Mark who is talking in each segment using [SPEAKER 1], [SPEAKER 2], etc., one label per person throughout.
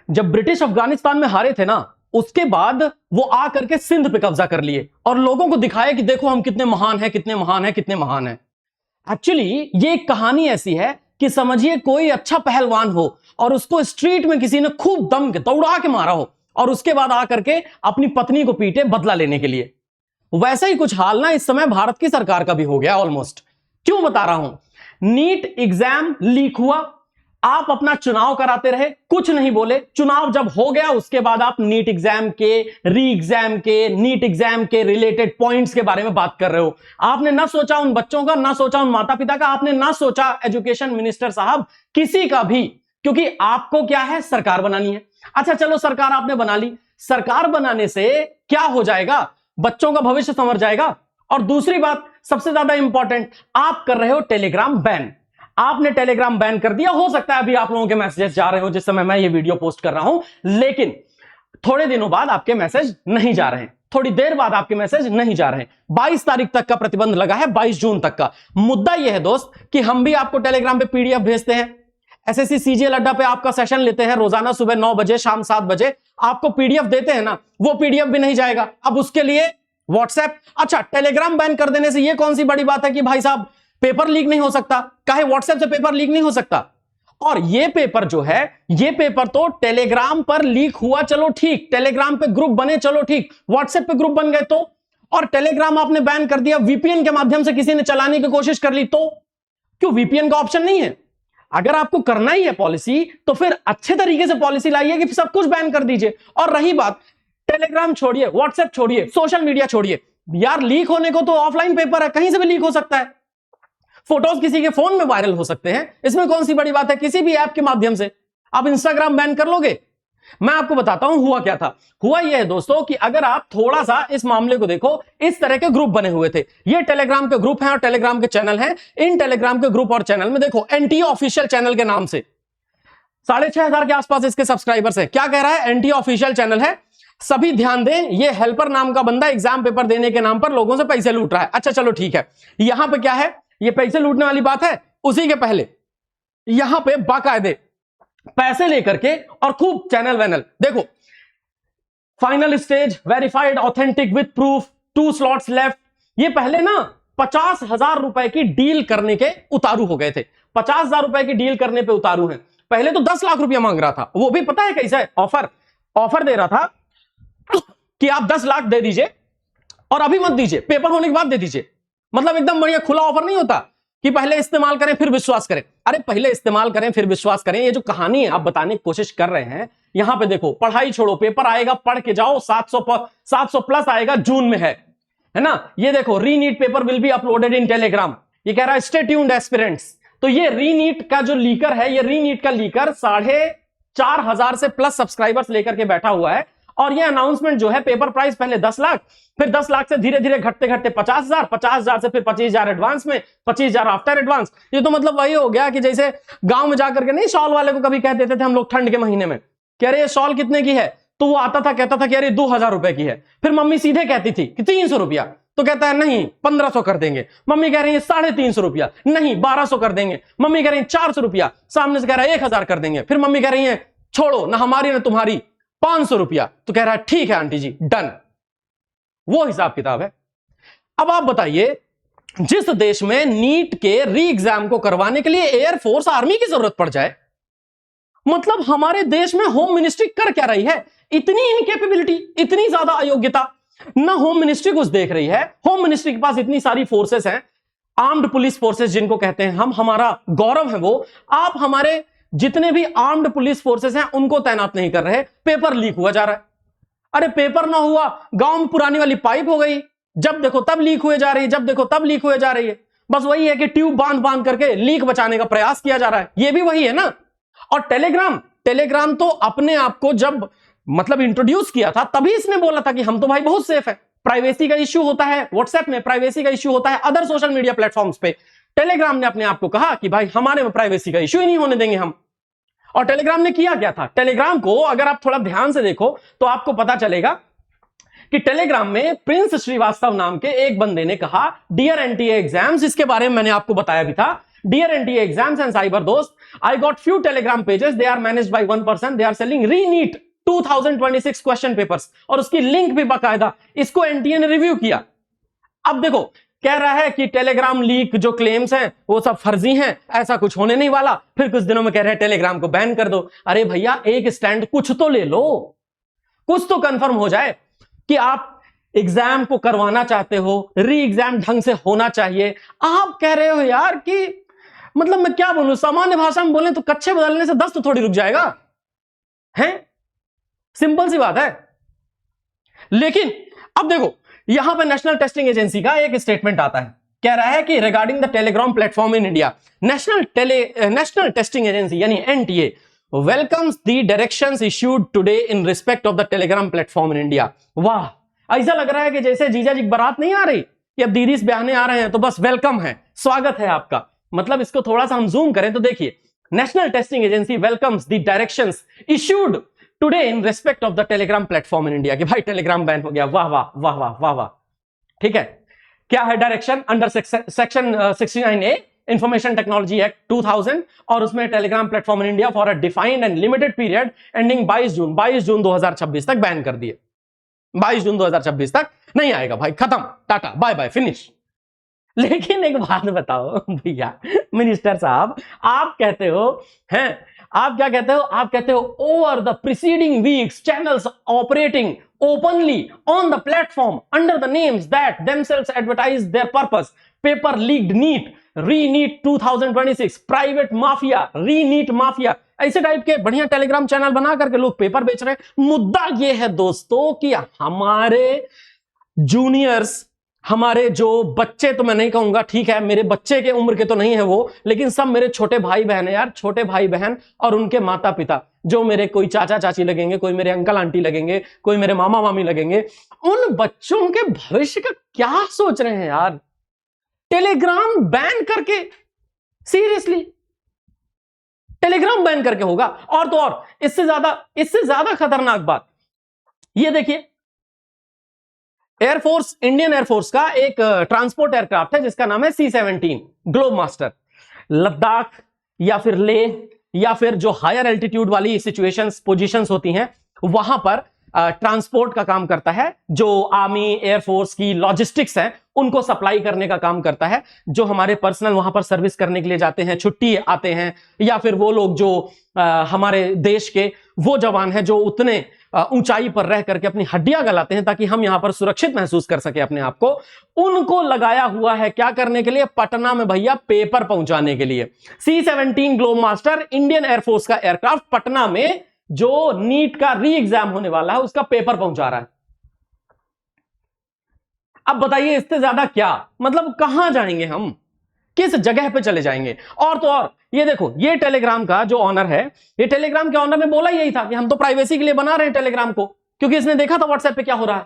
[SPEAKER 1] जब ब्रिटिश अफगानिस्तान में हारे थे ना, उसके बाद वो आ करके सिंध पे कब्जा कर लिए और लोगों को दिखाया कि देखो हम कितने महान हैं, कितने महान हैं, कितने महान हैं। एक्चुअली ये एक कहानी ऐसी है कि समझिए कोई अच्छा पहलवान हो और उसको स्ट्रीट में किसी ने खूब दम के दौड़ा के मारा हो और उसके बाद आकर के अपनी पत्नी को पीटे बदला लेने के लिए। वैसा ही कुछ हाल ना इस समय भारत की सरकार का भी हो गया ऑलमोस्ट। क्यों बता रहा हूं? नीट एग्जाम लीक हुआ, आप अपना चुनाव कराते रहे, कुछ नहीं बोले। चुनाव जब हो गया उसके बाद आप नीट एग्जाम के, री एग्जाम के, नीट एग्जाम के रिलेटेड पॉइंट्स के बारे में बात कर रहे हो। आपने ना सोचा उन बच्चों का, ना सोचा उन माता पिता का, आपने ना सोचा एजुकेशन मिनिस्टर साहब किसी का भी, क्योंकि आपको क्या है, सरकार बनानी है। अच्छा चलो सरकार आपने बना ली, सरकार बनाने से क्या हो जाएगा? बच्चों का भविष्य संवर जाएगा। और दूसरी बात सबसे ज्यादा इंपॉर्टेंट, आप कर रहे हो टेलीग्राम बैन। आपने टेलीग्राम बैन कर दिया। हो सकता है अभी आप लोगों के मैसेजेस जा रहे हो जिस समय मैं ये वीडियो पोस्ट कर रहा हूं, लेकिन थोड़े दिनों बाद आपके मैसेज नहीं जा रहे हैं, थोड़ी देर बाद आपके मैसेज नहीं जा रहे हैं। 22 तारीख तक का प्रतिबंध लगा है, 22 जून तक का। मुद्दा यह है दोस्त कि हम भी आपको टेलीग्राम पे पीडीएफ भेजते हैं, एसएससी सीजीएल अड्डा पे आपका सेशन लेते हैं रोजाना सुबह 9 बजे, शाम 7 बजे आपको पीडीएफ देते हैं ना, वो पीडीएफ भी नहीं जाएगा। अब उसके लिए व्हाट्सएप, अच्छा टेलीग्राम बैन कर देने से ये कौन सी बड़ी बात है कि भाई साहब पेपर लीक नहीं हो सकता? काहे व्हाट्सएप से पेपर लीक नहीं हो सकता? और ये पेपर जो है, ये पेपर तो टेलीग्राम पर लीक हुआ, चलो ठीक, टेलीग्राम पे ग्रुप बने, चलो ठीक, व्हाट्सएप पे ग्रुप बन गए तो, और टेलीग्राम आपने बैन कर दिया, वीपीएन के माध्यम से किसी ने चलाने की कोशिश कर ली तो, क्यों वीपीएन का ऑप्शन नहीं है? अगर आपको करना ही है पॉलिसी तो फिर अच्छे तरीके से पॉलिसी लाइए कि सब कुछ बैन कर दीजिए। और रही बात, टेलीग्राम छोड़िए, व्हाट्सएप छोड़िए, सोशल मीडिया छोड़िए, यार लीक होने को तो ऑफलाइन पेपर है, कहीं से भी लीक हो सकता है। फोटोज किसी के फोन में वायरल हो सकते हैं, इसमें कौन सी बड़ी बात है? किसी भी ऐप के माध्यम से आप इंस्टाग्राम बैन कर लोगे। मैं आपको बताता हूं हुआ क्या था। हुआ यह है दोस्तों कि अगर आप थोड़ा सा इस मामले को देखो, इस तरह के ग्रुप बने हुए थे, ये टेलीग्राम के ग्रुप हैं और टेलीग्राम के चैनल हैं। इन टेलीग्राम के ग्रुप और चैनल में देखो एनटीए ऑफिशियल चैनल के नाम से 6,500 के आसपास इसके सब्सक्राइबर्स है। क्या कह रहा है? एनटीए ऑफिशियल चैनल है, सभी ध्यान दें, ये हेल्पर नाम का बंदा एग्जाम पेपर देने के नाम पर लोगों से पैसे लूट रहा है। अच्छा चलो ठीक है, यहां पे क्या है, ये पैसे लूटने वाली बात है। उसी के पहले यहां पे बाकायदे पैसे लेकर के और खूब चैनल वैनल देखो, final stage verified authentic with proof 2 slots left. ये पहले ना 50,000 रुपए की डील करने के उतारू हो गए थे, 50,000 रुपए की डील करने पे उतारू हैं। पहले तो 10 लाख रुपया मांग रहा था, वो भी पता है कैसा है, ऑफर दे रहा था कि आप 10 लाख दे दीजिए और अभी मत दीजिए, पेपर होने के बाद दे दीजिए। मतलब एकदम बढ़िया खुला ऑफर नहीं होता कि पहले इस्तेमाल करें फिर विश्वास करें। अरे पहले इस्तेमाल करें फिर विश्वास करें, ये जो कहानी है आप बताने की कोशिश कर रहे हैं। यहां पे देखो, पढ़ाई छोड़ो, पेपर आएगा, पढ़ के जाओ, 700 प्लस आएगा, जून में है ना। ये देखो, रीनीट paper will be uploaded in Telegram. ये कह रहा है स्टे ट्यून्ड एस्पिरेंट्स। तो ये रीनीट का जो लीकर है, ये रीनीट का लीकर 4,500 से प्लस सब्सक्राइबर्स लेकर के बैठा हुआ है। और ये अनाउंसमेंट जो है, पेपर प्राइस पहले 10 लाख, फिर 10 लाख से धीरे धीरे घटते घटते 50,000, 50,000 से फिर 25,000 एडवांस में, 25,000 आफ्टर एडवांस। ये तो मतलब वही हो गया कि जैसे गांव में जाकर के नहीं शॉल वाले को कभी कह देते थे हम लोग ठंड के महीने में, कह रहे ये शॉल कितने की है, तो वो आता था कहता था कि अरे 2,000 रुपए की है। फिर मम्मी सीधे कहती थी कि 300 रुपया, तो कहता है नहीं 1,500 कर देंगे। मम्मी कह रही है 350 रुपया, नहीं 1,200 कर देंगे। मम्मी कह रही है 400 रुपया, सामने से कह रहा है 1,000 कर देंगे। फिर मम्मी कह रही है छोड़ो ना हमारी ना तुम्हारी, 500 रुपया, तो कह रहा है ठीक है आंटी जी डन। वो हिसाब किताब है। अब आप बताइए, जिस देश में नीट के री एग्जाम को करवाने के लिए एयरफोर्स आर्मी की जरूरत पड़ जाए, मतलब हमारे देश में होम मिनिस्ट्री कर क्या रही है? इतनी इनकेपेबिलिटी, इतनी ज्यादा अयोग्यता। ना होम मिनिस्ट्री कुछ देख रही है। होम मिनिस्ट्री के पास इतनी सारी फोर्सेस हैं, आर्म्ड पुलिस फोर्सेस जिनको कहते हैं हम, हमारा गौरव है वो। आप हमारे जितने भी आर्म्ड पुलिस फोर्सेस हैं उनको तैनात नहीं कर रहे, पेपर लीक हुआ जा रहा है। अरे पेपर ना हुआ, गांव में पुरानी वाली पाइप हो गई, जब देखो तब लीक हुए जा रही है, जब देखो तब लीक हुए जा रही है। बस वही है कि ट्यूब बांध बांध करके लीक बचाने का प्रयास किया जा रहा है, ये भी वही है ना। और टेलीग्राम तो अपने आप को जब मतलब इंट्रोड्यूस किया था तभी इसने बोला था कि हम तो भाई बहुत सेफ है। प्राइवेसी का इश्यू होता है व्हाट्सएप में, प्राइवेसी का इश्यू होता है अदर सोशल मीडिया प्लेटफॉर्म्स पे। टेलीग्राम ने अपने आप को कहा कि भाई हमारे में प्राइवेसी का इश्यू ही नहीं होने देंगे हम। और टेलीग्राम ने किया क्या था? टेलीग्राम को अगर आप थोड़ा ध्यान से देखो तो आपको पता चलेगा कि टेलीग्राम में प्रिंस श्रीवास्तव नाम के एक बंदे ने कहा डियर एनटीए एग्जाम्स, इसके बारे में मैंने आपको बताया भी था dear NTA exams and cyber दोस्त, I got few Telegram pages, they are managed by one person, they are selling reNEET 2026 question papers, और उसकी लिंक भी बाकायदा, इसको एनटीए ने रिव्यू किया। अब देखो, कह रहा है कि टेलीग्राम लीक जो क्लेम्स हैं वो सब फर्जी हैं, ऐसा कुछ होने नहीं वाला। फिर कुछ दिनों में कह रहे हैं टेलीग्राम को बैन कर दो। अरे भैया, एक स्टैंड कुछ तो ले लो, कुछ तो कंफर्म हो जाए कि आप एग्जाम को करवाना चाहते हो, री एग्जाम ढंग से होना चाहिए। आप कह रहे हो यार कि मतलब मैं क्या बोलूं, सामान्य भाषा में बोले तो कच्चे बदलने से 10 तो थोड़ी रुक जाएगा, हैं? सिंपल सी बात है। लेकिन अब देखो, यहां पर नेशनल टेस्टिंग एजेंसी का एक स्टेटमेंट आता है, कह रहा है कि regarding the Telegram platform in India, national testing agency यानी NTA welcomes the directions issued today in respect of the Telegram platform in India. वाह, ऐसा लग रहा है कि जैसे जीजा जी की बारात नहीं आ रही या दीदी से ब्याहने आ रहे हैं तो बस वेलकम है, स्वागत है आपका। मतलब इसको थोड़ा सा हम जूम करें तो देखिए, national testing agency welcomes the directions issued today in respect of the Telegram platform in India, कि भाई टेलीग्राम बैन हो गया। वाह वाह वाह वाह वाह वाह। ठीक है, क्या है direction? Under section 69A information technology act 2000, और उसमें Telegram platform in India for a defined and limited period ending 22 जून 2026 तक बैन कर दिए। 22 जून 2026 तक नहीं आएगा भाई, खत्म, टाटा बाय बाय फिनिश। लेकिन एक बात बताओ भैया मिनिस्टर साहब, आप कहते हो हैं, आप क्या कहते हो? आप कहते हो over the preceding weeks channels operating openly on the platform under the names that themselves advertise their purpose, paper leaked NEET, reNEET 2026, private mafia, reNEET mafia, ऐसे टाइप के बढ़िया टेलीग्राम चैनल बना करके लोग पेपर बेच रहे हैं। मुद्दा यह है दोस्तों कि हमारे जूनियर्स, हमारे जो बच्चे, तो मैं नहीं कहूंगा, ठीक है मेरे बच्चे के उम्र के तो नहीं है वो, लेकिन सब मेरे छोटे भाई बहन है यार, छोटे भाई बहन और उनके माता पिता, जो मेरे कोई चाचा चाची लगेंगे, कोई मेरे अंकल आंटी लगेंगे, कोई मेरे मामा मामी लगेंगे, उन बच्चों के भविष्य का क्या सोच रहे हैं यार? टेलीग्राम बैन करके, सीरियसली टेलीग्राम बैन करके होगा? और तो और इससे ज्यादा खतरनाक बात ये देखिए, एयरफोर्स, इंडियन एयरफोर्स का एक ट्रांसपोर्ट एयरक्राफ्ट है जिसका नाम है C-17 ग्लोब मास्टर। लद्दाख या फिर लेह या फिर जो हायर एल्टीट्यूड वाली सिचुएशंस, पोजीशंस होती हैं, वहां पर ट्रांसपोर्ट का काम करता है। जो आर्मी एयरफोर्स की लॉजिस्टिक्स है उनको सप्लाई करने का काम करता है। जो हमारे पर्सनल वहां पर सर्विस करने के लिए जाते हैं, छुट्टी आते हैं, या फिर वो लोग जो हमारे देश के वो जवान हैं जो उतने ऊंचाई पर रह करके अपनी हड्डियां गलाते हैं ताकि हम यहां पर सुरक्षित महसूस कर सके अपने आप को, उनको लगाया हुआ है क्या करने के लिए? पटना में भैया पेपर पहुंचाने के लिए। C-17 globe master Indian air force का एयरक्राफ्ट पटना में जो नीट का री एग्जाम होने वाला है उसका पेपर पहुंचा रहा है। अब बताइए इससे ज्यादा क्या, मतलब कहां जाएंगे हम, किस जगह पे चले जाएंगे? और तो और ये देखो, ये टेलीग्राम का जो ऑनर है, ये टेलीग्राम के ऑनर ने बोला यही था कि हम तो प्राइवेसी के लिए बना रहे हैं टेलीग्राम को, क्योंकि इसने देखा था व्हाट्सएप पे क्या हो रहा है।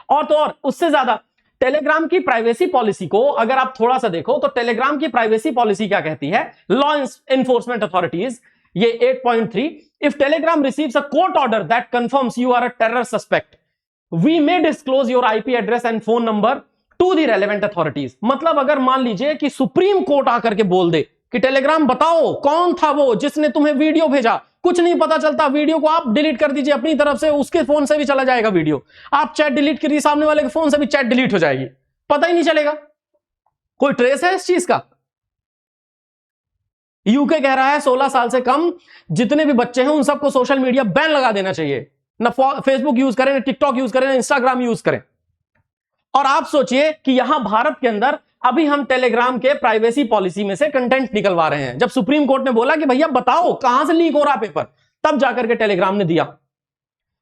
[SPEAKER 1] और तो और उससे ज्यादा टेलीग्राम की प्राइवेसी पॉलिसी को अगर आप थोड़ा सा देखो तो टेलीग्राम की प्राइवेसी पॉलिसी क्या कहती है? लॉ एनफोर्समेंट अथॉरिटीज, ये 8.3, if Telegram receives a court order that confirms you are a terror suspect, we may disclose your IP address and phone number to the relevant authorities. मतलब अगर मान लीजिए कि supreme court आकर के बोल दे कि टेलीग्राम बताओ कौन था वो जिसने तुम्हें वीडियो भेजा, कुछ नहीं पता चलता, वीडियो को आप डिलीट कर दीजिए अपनी तरफ से, उसके फोन से भी चला जाएगा वीडियो, आप चैट डिलीट करिए, सामने वाले के फोन से भी चैट डिलीट हो जाएगी, पता ही नहीं चलेगा, कोई ट्रेस है इस चीज का। यूके कह रहा है 16 साल से कम जितने भी बच्चे हैं उन सबको सोशल मीडिया बैन लगा देना चाहिए, ना फेसबुक यूज करें, ना टिकटॉक यूज करें, ना इंस्टाग्राम यूज करें। और आप सोचिए कि यहां भारत के अंदर अभी हम टेलीग्राम के प्राइवेसी पॉलिसी में से कंटेंट निकलवा रहे हैं। जब सुप्रीम कोर्ट ने बोला कि भैया बताओ कहां से लीक हो रहा पेपर, तब जाकर के टेलीग्राम ने दिया।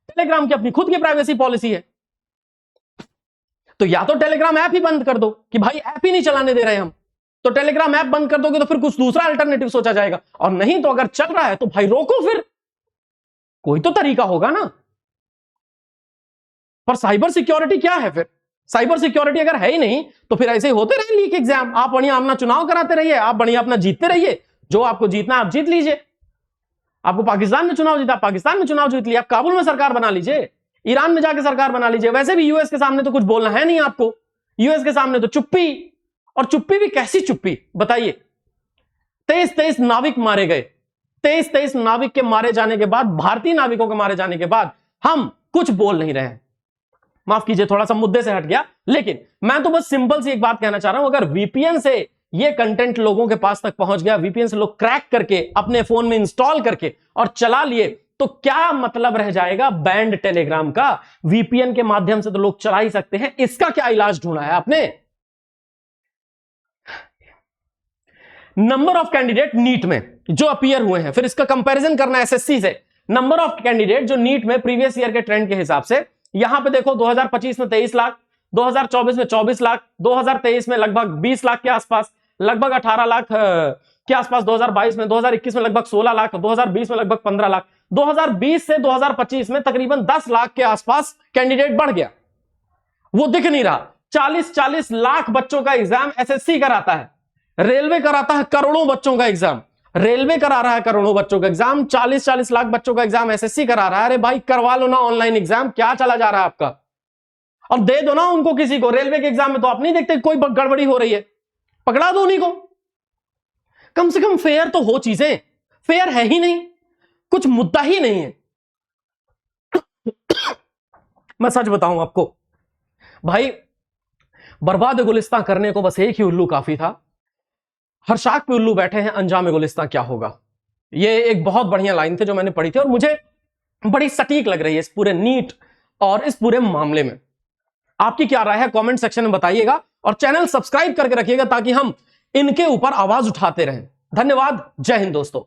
[SPEAKER 1] टेलीग्राम की अपनी खुद की प्राइवेसी पॉलिसी है, तो या तो टेलीग्राम ऐप ही बंद कर दो कि भाई ऐप ही नहीं चलाने दे रहे हम, तो टेलीग्राम ऐप बंद कर दोगे तो फिर कुछ दूसरा अल्टरनेटिव सोचा जाएगा, और नहीं तो अगर चल रहा है तो भाई रोको, फिर कोई तो तरीका होगा ना। पर साइबर सिक्योरिटी क्या है फिर? साइबर सिक्योरिटी अगर है ही नहीं तो फिर ऐसे ही होते रहे लीक एग्जाम, आप बढ़िया अपना चुनाव कराते रहिए, आप बढ़िया अपना जीतते रहिए, जो आपको जीतना आप जीत लीजिए। आपको पाकिस्तान में चुनाव जीता, पाकिस्तान में चुनाव जीत लिया, आप काबुल में सरकार बना लीजिए, ईरान में जाके सरकार बना लीजिए। वैसे भी यूएस के सामने तो कुछ बोलना है नहीं आपको, यूएस के सामने तो चुप्पी, और चुप्पी भी कैसी चुप्पी बताइए? 23 नाविक मारे गए। 23 नाविक के मारे जाने के बाद, भारतीय नाविकों के मारे जाने के बाद हम कुछ बोल नहीं रहे हैं। माफ कीजिए, थोड़ा सा मुद्दे से हट गया, लेकिन मैं तो बस सिंपल सी एक बात कहना चाह रहा हूं, अगर वीपीएन से ये कंटेंट लोगों के पास तक पहुंच गया, वीपीएन से लोग क्रैक करके अपने फोन में इंस्टॉल करके और चला लिए, तो क्या मतलब रह जाएगा बैंड टेलीग्राम का? वीपीएन के माध्यम से तो लोग चला ही सकते हैं, इसका क्या इलाज ढूंढा है आपने? नंबर ऑफ कैंडिडेट नीट में जो अपीयर हुए हैं, फिर इसका कंपैरिजन करना एसएससी से। नंबर ऑफ कैंडिडेट जो नीट में प्रीवियस ईयर के ट्रेंड के हिसाब से, यहां पे देखो 2025 में 23 लाख, 2024 में 24 लाख, 2023 में लगभग 20 लाख के आसपास, लगभग 18 लाख के आसपास 2022 में, 2021 में लगभग 16 लाख, 2020 में लगभग 15 लाख, 2020 से 2025 में तकरीबन 10 लाख के आसपास कैंडिडेट बढ़ गया। वो दिख नहीं रहा। 40-40 लाख बच्चों का एग्जाम एसएससी कराता है, रेलवे कराता है करोड़ों बच्चों का एग्जाम, रेलवे करा रहा है करोड़ों बच्चों का एग्जाम, 40-40 लाख बच्चों का एग्जाम एसएससी करा रहा है। अरे भाई करवा लो ना ऑनलाइन एग्जाम, क्या चला जा रहा है आपका? और दे दो ना उनको किसी को। रेलवे के एग्जाम में तो आप नहीं देखते कोई गड़बड़ी हो रही है, पकड़ा दो उन्हीं को। कम से कम फेयर तो हो चीजें, फेयर है ही नहीं, कुछ मुद्दा ही नहीं है। मैं सच बताऊं आपको भाई, बर्बाद गुलिस्तां करने को बस एक ही उल्लू काफी था। हर शाख पे उल्लू बैठे हैं, अंजाम गुलिस्तां क्या होगा। ये एक बहुत बढ़िया लाइन थी जो मैंने पढ़ी थी और मुझे बड़ी सटीक लग रही है इस पूरे नीट और इस पूरे मामले में। आपकी क्या राय है कमेंट सेक्शन में बताइएगा और चैनल सब्सक्राइब करके रखिएगा ताकि हम इनके ऊपर आवाज उठाते रहें। धन्यवाद। जय हिंद दोस्तों।